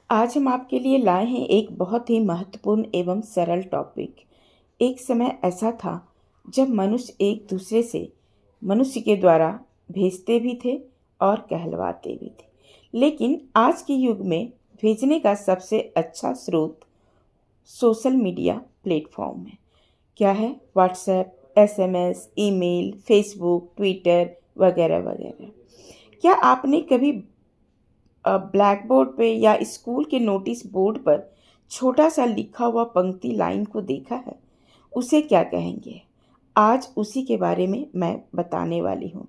आज हम आपके लिए लाए हैं एक बहुत ही महत्वपूर्ण एवं सरल टॉपिक। एक समय ऐसा था जब मनुष्य एक दूसरे से मनुष्य के द्वारा भेजते भी थे और कहलवाते भी थे। लेकिन आज के युग में भेजने का सबसे अच्छा स्रोत सोशल मीडिया प्लेटफॉर्म है। क्या है? WhatsApp, SMS, email, Facebook, Twitter वगैरह वगैरह। क्या आपने कभी ब्लैक बोर्ड पे या स्कूल के नोटिस बोर्ड पर छोटा सा लिखा हुआ पंक्ति लाइन को देखा है? उसे क्या कहेंगे? आज उसी के बारे में मैं बताने वाली हूँ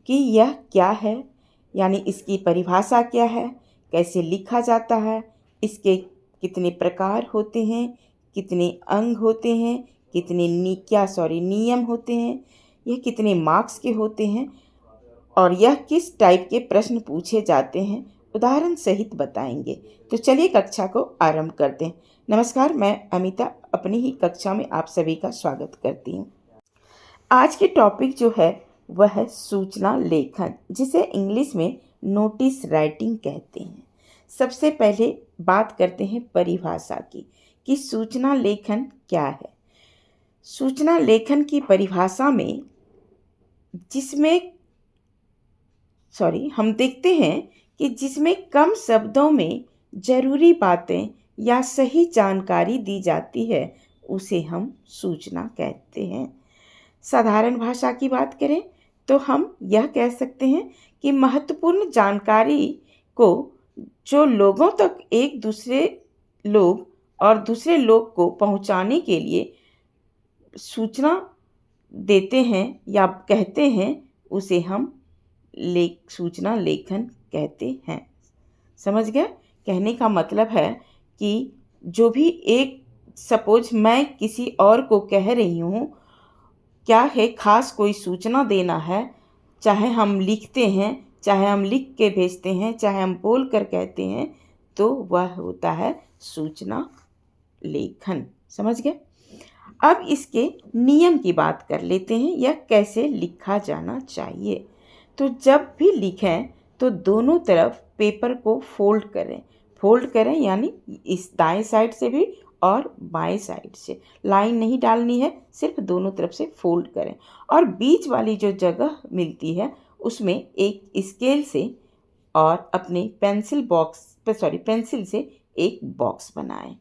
कि यह क्या है, यानी इसकी परिभाषा क्या है, कैसे लिखा जाता है, इसके कितने प्रकार होते हैं, कितने अंग होते हैं, कितने नियम होते हैं, यह कितने मार्क्स के होते हैं और यह किस टाइप के प्रश्न पूछे जाते हैं, उदाहरण सहित बताएंगे। तो चलिए कक्षा को आरंभ करते हैं। नमस्कार, मैं अमिता अपनी ही कक्षा में आप सभी का स्वागत करती हूँ। आज के टॉपिक जो है वह है सूचना लेखन, जिसे इंग्लिश में नोटिस राइटिंग कहते हैं। सबसे पहले बात करते हैं परिभाषा की कि सूचना लेखन क्या है। सूचना लेखन की परिभाषा में हम देखते हैं कि जिसमें कम शब्दों में जरूरी बातें या सही जानकारी दी जाती है, उसे हम सूचना कहते हैं। साधारण भाषा की बात करें तो हम यह कह सकते हैं कि महत्वपूर्ण जानकारी को जो लोगों तक एक दूसरे लोग और दूसरे लोग को पहुंचाने के लिए सूचना देते हैं या कहते हैं, उसे हम सूचना लेखन कहते हैं। समझ गए? कहने का मतलब है कि जो भी सपोज मैं किसी और को कह रही हूँ, क्या है, खास कोई सूचना देना है, चाहे हम लिखते हैं, चाहे हम लिख के भेजते हैं, चाहे हम बोल कर कहते हैं, तो वह होता है सूचना लेखन। समझ गए? अब इसके नियम की बात कर लेते हैं, यह कैसे लिखा जाना चाहिए। तो जब भी लिखें तो दोनों तरफ पेपर को फोल्ड करें यानी इस दाएं साइड से भी और बाएं साइड से। लाइन नहीं डालनी है, सिर्फ दोनों तरफ से फोल्ड करें और बीच वाली जो जगह मिलती है उसमें एक स्केल से और अपने पेंसिल से एक बॉक्स बनाएं।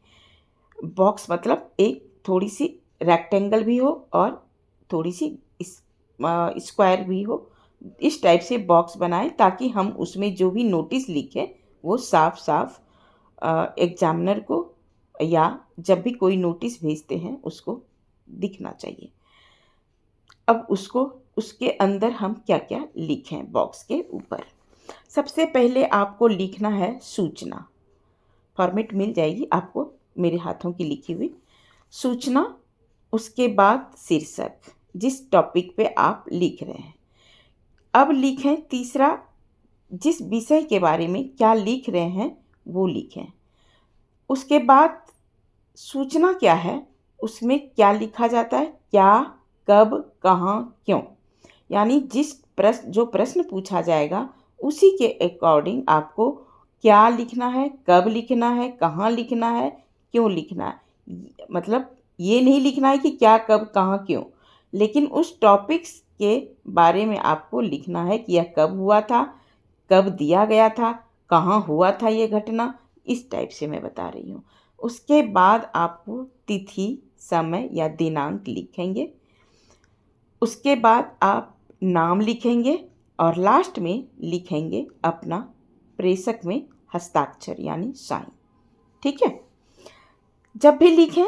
बॉक्स मतलब एक थोड़ी सी रेक्टेंगल भी हो और थोड़ी सी स्क्वायर भी हो, इस टाइप से बॉक्स बनाएं ताकि हम उसमें जो भी नोटिस लिखें वो साफ साफ एग्जामिनर को या जब भी कोई नोटिस भेजते हैं उसको दिखना चाहिए। अब उसके अंदर हम क्या क्या लिखें बॉक्स के ऊपर। सबसे पहले आपको लिखना है सूचना। फॉर्मेट मिल जाएगी आपको मेरे हाथों की लिखी हुई सूचना। उसके बाद शीर्षक, जिस टॉपिक पे आप लिख रहे हैं। अब लिखें तीसरा, जिस विषय के बारे में क्या लिख रहे हैं वो लिखें। उसके बाद सूचना क्या है, उसमें क्या लिखा जाता है, क्या, कब, कहाँ, क्यों, यानी जो प्रश्न पूछा जाएगा उसी के अकॉर्डिंग आपको क्या लिखना है, कब लिखना है, कहाँ लिखना है, क्यों लिखना है। मतलब ये नहीं लिखना है कि क्या, कब, कहाँ, क्यों, लेकिन उस टॉपिक्स के बारे में आपको लिखना है कि यह कब हुआ था, कब दिया गया था, कहाँ हुआ था ये घटना, इस टाइप से मैं बता रही हूँ। उसके बाद आपको तिथि, समय या दिनांक लिखेंगे। उसके बाद आप नाम लिखेंगे और लास्ट में लिखेंगे अपना प्रेषक में हस्ताक्षर यानी साइन। ठीक है? जब भी लिखें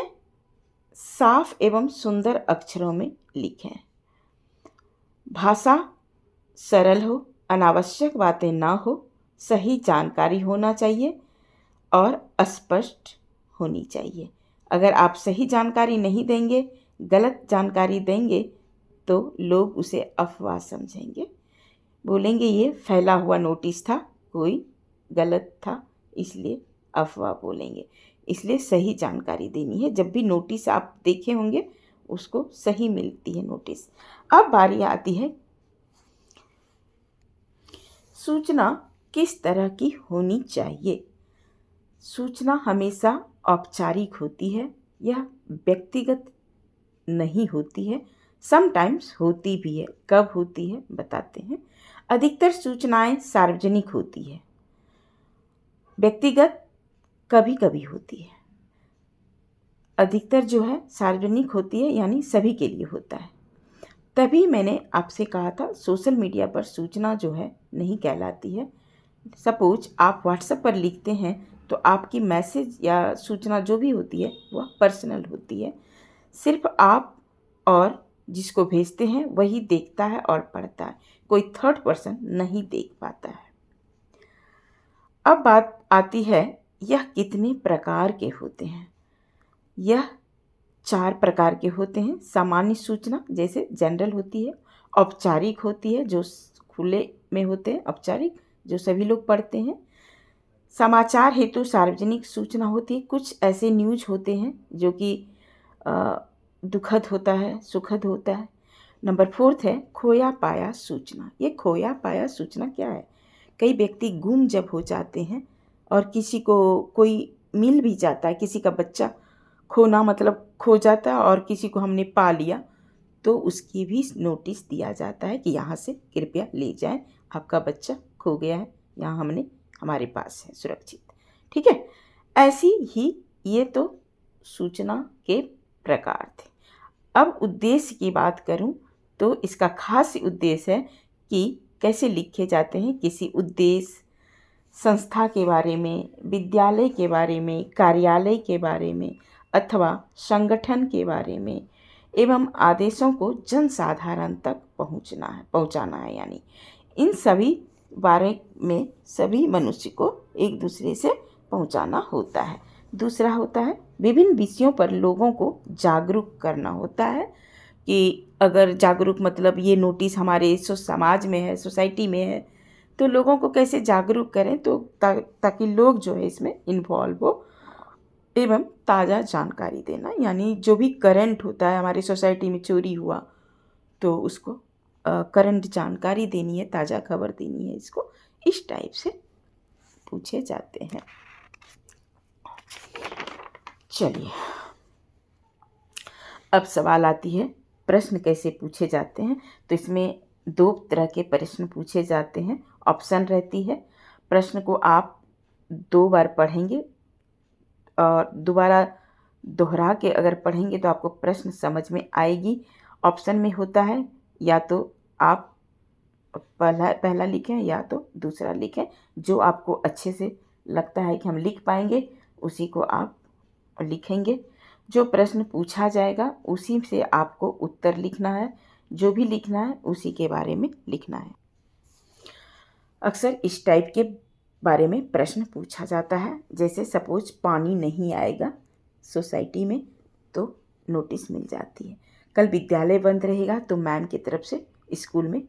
साफ एवं सुंदर अक्षरों में लिखें। भाषा सरल हो, अनावश्यक बातें ना हो, सही जानकारी होना चाहिए और स्पष्ट होनी चाहिए। अगर आप सही जानकारी नहीं देंगे, गलत जानकारी देंगे तो लोग उसे अफवाह समझेंगे, बोलेंगे ये फैला हुआ नोटिस था, कोई गलत था, इसलिए अफवाह बोलेंगे। इसलिए सही जानकारी देनी है। जब भी नोटिस आप देखे होंगे उसको सही मिलती है नोटिस। अब बारी आती है सूचना किस तरह की होनी चाहिए। सूचना हमेशा औपचारिक होती है, यह व्यक्तिगत नहीं होती है, समटाइम्स होती भी है। कब होती है बताते हैं। अधिकतर सूचनाएं सार्वजनिक होती है, व्यक्तिगत कभी कभी होती है। अधिकतर जो है सार्वजनिक होती है, यानी सभी के लिए होता है। तभी मैंने आपसे कहा था सोशल मीडिया पर सूचना जो है नहीं कहलाती है। सपोज आप व्हाट्सएप पर लिखते हैं तो आपकी मैसेज या सूचना जो भी होती है वह पर्सनल होती है। सिर्फ आप और जिसको भेजते हैं वही देखता है और पढ़ता है, कोई थर्ड पर्सन नहीं देख पाता है। अब बात आती है यह कितने प्रकार के होते हैं। यह 4 प्रकार के होते हैं। सामान्य सूचना जैसे जनरल होती है, औपचारिक होती है जो खुले में होते हैं, औपचारिक जो सभी लोग पढ़ते हैं। समाचार हेतु सार्वजनिक सूचना होती है। कुछ ऐसे न्यूज होते हैं जो कि दुखद होता है, सुखद होता है। नंबर 4 है खोया पाया सूचना। ये खोया पाया सूचना क्या है? कई व्यक्ति गुम जब हो जाते हैं और किसी को कोई मिल भी जाता है, किसी का बच्चा खोना मतलब खो जाता है और किसी को हमने पा लिया तो उसकी भी नोटिस दिया जाता है कि यहाँ से कृपया ले जाएं, आपका बच्चा खो गया है, यहाँ हमारे पास है सुरक्षित। ठीक है, ऐसी ही ये तो सूचना के प्रकार थे। अब उद्देश्य की बात करूं तो इसका खास उद्देश्य है कि कैसे लिखे जाते हैं। किसी उद्देश्य, संस्था के बारे में, विद्यालय के बारे में, कार्यालय के बारे में अथवा संगठन के बारे में एवं आदेशों को जनसाधारण तक पहुंचाना है। यानी इन सभी बारे में सभी मनुष्य को एक दूसरे से पहुंचाना होता है। दूसरा होता है विभिन्न विषयों पर लोगों को जागरूक करना होता है कि अगर जागरूक मतलब ये नोटिस हमारे समाज में है, सोसाइटी में है, तो लोगों को कैसे जागरूक करें तो ताकि लोग जो है इसमें इन्वॉल्व हो एवं ताज़ा जानकारी देना। यानी जो भी करंट होता है हमारी सोसाइटी में, चोरी हुआ तो उसको करंट जानकारी देनी है, ताज़ा खबर देनी है, इसको इस टाइप से पूछे जाते हैं। चलिए अब सवाल आती है प्रश्न कैसे पूछे जाते हैं। तो इसमें 2 तरह के प्रश्न पूछे जाते हैं। ऑप्शन रहती है, प्रश्न को आप 2 बार पढ़ेंगे और दोबारा दोहरा के अगर पढ़ेंगे तो आपको प्रश्न समझ में आएगी। ऑप्शन में होता है या तो आप पहला लिखें या तो दूसरा लिखें, जो आपको अच्छे से लगता है कि हम लिख पाएंगे उसी को आप लिखेंगे। जो प्रश्न पूछा जाएगा उसी से आपको उत्तर लिखना है, जो भी लिखना है उसी के बारे में लिखना है। अक्सर इस टाइप के बारे में प्रश्न पूछा जाता है, जैसे सपोज पानी नहीं आएगा सोसाइटी में तो नोटिस मिल जाती है। कल विद्यालय बंद रहेगा तो मैम की तरफ से स्कूल में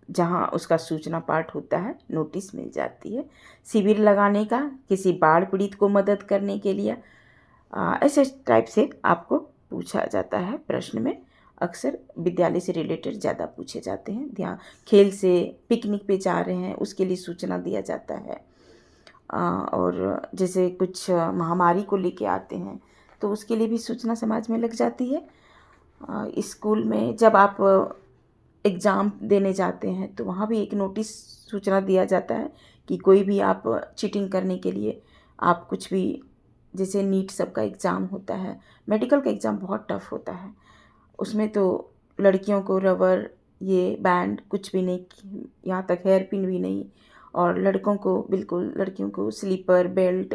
जहाँ उसका सूचना पाठ होता है नोटिस मिल जाती है। शिविर लगाने का, किसी बाढ़ पीड़ित को मदद करने के लिए, ऐसे टाइप से आपको पूछा जाता है प्रश्न में। अक्सर विद्यालय से रिलेटेड ज़्यादा पूछे जाते हैं। ध्यान, खेल से पिकनिक पे जा रहे हैं उसके लिए सूचना दिया जाता है। और जैसे कुछ महामारी को लेके आते हैं तो उसके लिए भी सूचना समाज में लग जाती है। स्कूल में जब आप एग्ज़ाम देने जाते हैं तो वहाँ भी एक नोटिस सूचना दिया जाता है कि कोई भी आप चीटिंग करने के लिए आप कुछ भी, जैसे नीट सबका एग्ज़ाम होता है, मेडिकल का एग्ज़ाम बहुत टफ होता है, उसमें तो लड़कियों को रबर, ये बैंड कुछ भी नहीं, यहाँ तक हेयर पिन भी नहीं, और लड़कों को बिल्कुल, लड़कियों को स्लीपर, बेल्ट,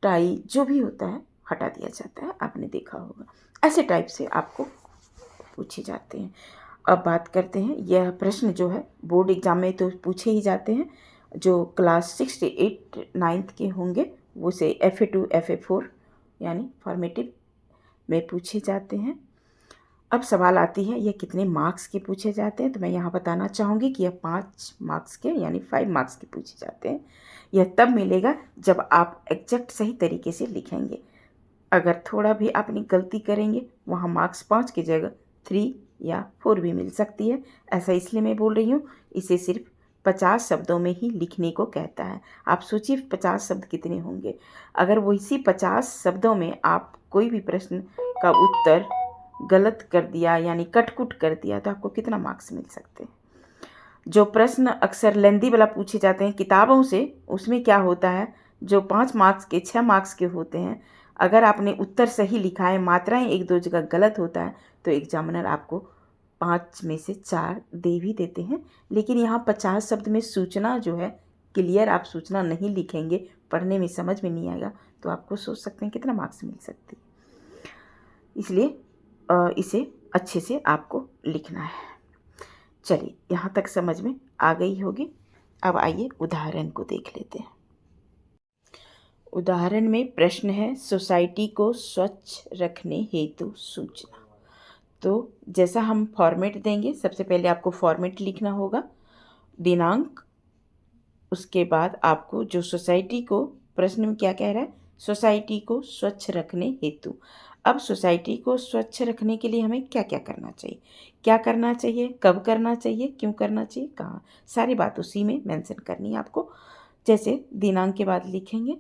टाई जो भी होता है हटा दिया जाता है, आपने देखा होगा। ऐसे टाइप से आपको पूछे जाते हैं। अब बात करते हैं, यह प्रश्न जो है बोर्ड एग्ज़ाम में तो पूछे ही जाते हैं। जो क्लास 6 से 8 9th के होंगे वो से FA2 FA4 यानी फॉर्मेटिव में पूछे जाते हैं। अब सवाल आती है ये कितने मार्क्स के पूछे जाते हैं। तो मैं यहाँ बताना चाहूँगी कि यह 5 मार्क्स के यानी 5 मार्क्स के पूछे जाते हैं। यह तब मिलेगा जब आप एग्जैक्ट सही तरीके से लिखेंगे। अगर थोड़ा भी आपने गलती करेंगे वहाँ मार्क्स 5 की जगह 3 या 4 भी मिल सकती है। ऐसा इसलिए मैं बोल रही हूँ, इसे सिर्फ 50 शब्दों में ही लिखने को कहता है। आप सोचिए 50 शब्द कितने होंगे। अगर वो इसी 50 शब्दों में आप कोई भी प्रश्न का उत्तर गलत कर दिया यानी कट-कुट कर दिया तो आपको कितना मार्क्स मिल सकते हैं। जो प्रश्न अक्सर लेंदी वाला पूछे जाते हैं किताबों से, उसमें क्या होता है, जो 5 मार्क्स के 6 मार्क्स के होते हैं, अगर आपने उत्तर सही लिखा है, मात्राएं 1-2 जगह गलत होता है तो एग्जामिनर आपको 5 में से 4 दे भी देते हैं। लेकिन यहाँ 50 शब्द में सूचना जो है, क्लियर आप सूचना नहीं लिखेंगे, पढ़ने में समझ में नहीं आएगा, तो आपको सोच सकते हैं कितना मार्क्स मिल सकते हैं। इसलिए इसे अच्छे से आपको लिखना है। चलिए, यहाँ तक समझ में आ गई होगी। अब आइए उदाहरण को देख लेते हैं। उदाहरण में प्रश्न है, सोसाइटी को स्वच्छ रखने हेतु सूचना। तो जैसा हम फॉर्मेट देंगे, सबसे पहले आपको फॉर्मेट लिखना होगा, दिनांक, उसके बाद आपको जो सोसाइटी को, प्रश्न में क्या कह रहा है, सोसाइटी को स्वच्छ रखने हेतु। अब सोसाइटी को स्वच्छ रखने के लिए हमें क्या क्या करना चाहिए, क्या करना चाहिए, कब करना चाहिए, क्यों करना चाहिए, कहाँ, सारी बात उसी में मेंशन करनी है आपको। जैसे दिनांक के बाद लिखेंगे,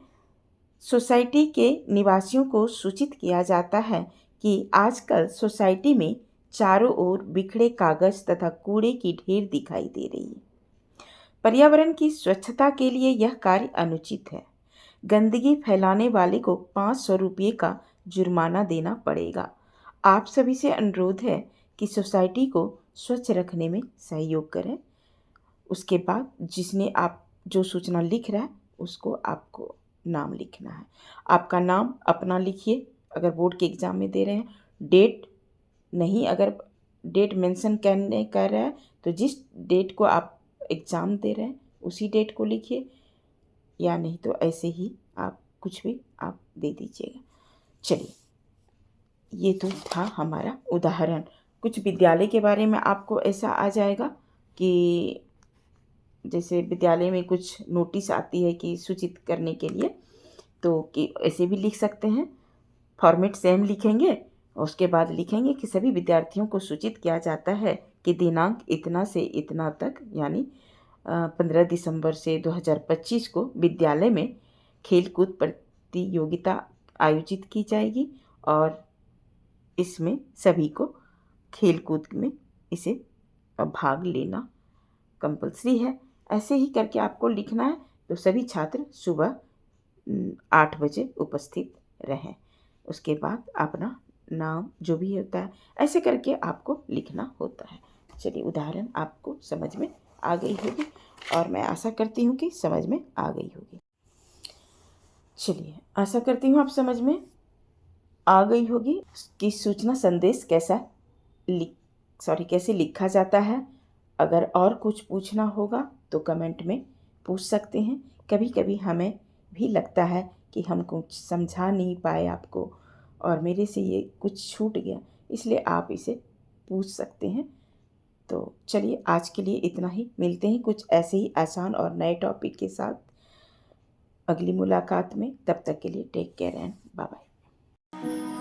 सोसाइटी के निवासियों को सूचित किया जाता है कि आजकल सोसाइटी में चारों ओर बिखरे कागज तथा कूड़े की ढेर दिखाई दे रही है। पर्यावरण की स्वच्छता के लिए यह कार्य अनुचित है। गंदगी फैलाने वाले को 500 रुपये का जुर्माना देना पड़ेगा। आप सभी से अनुरोध है कि सोसाइटी को स्वच्छ रखने में सहयोग करें। उसके बाद जिसने आप जो सूचना लिख रहा है उसको आपको नाम लिखना है। आपका नाम अपना लिखिए, अगर बोर्ड के एग्ज़ाम में दे रहे हैं। डेट नहीं, अगर डेट मेंशन करने कर रहा है तो जिस डेट को आप एग्ज़ाम दे रहे हैं उसी डेट को लिखिए, या नहीं तो ऐसे ही आप कुछ भी आप दे दीजिएगा। चलिए, ये तो था हमारा उदाहरण। कुछ विद्यालय के बारे में आपको ऐसा आ जाएगा कि जैसे विद्यालय में कुछ नोटिस आती है कि सूचित करने के लिए, तो कि ऐसे भी लिख सकते हैं। फॉर्मेट सेम लिखेंगे, उसके बाद लिखेंगे कि सभी विद्यार्थियों को सूचित किया जाता है कि दिनांक इतना से इतना तक यानी 15 दिसंबर से 2025 को विद्यालय में खेलकूद प्रतियोगिता आयोजित की जाएगी और इसमें सभी को खेलकूद में इसे भाग लेना कंपलसरी है। ऐसे ही करके आपको लिखना है। तो सभी छात्र सुबह 8 बजे उपस्थित रहें। उसके बाद अपना नाम जो भी होता है ऐसे करके आपको लिखना होता है। चलिए, उदाहरण आपको समझ में आ गई होगी और मैं आशा करती हूँ कि समझ में आ गई होगी। चलिए, आशा करती हूँ आप समझ में आ गई होगी कि सूचना संदेश कैसे लिखा जाता है। अगर और कुछ पूछना होगा तो कमेंट में पूछ सकते हैं। कभी कभी हमें भी लगता है कि हम कुछ समझा नहीं पाए आपको और मेरे से ये कुछ छूट गया, इसलिए आप इसे पूछ सकते हैं। तो चलिए, आज के लिए इतना ही। मिलते हैं कुछ ऐसे ही आसान और नए टॉपिक के साथ अगली मुलाकात में। तब तक के लिए take care and bye bye.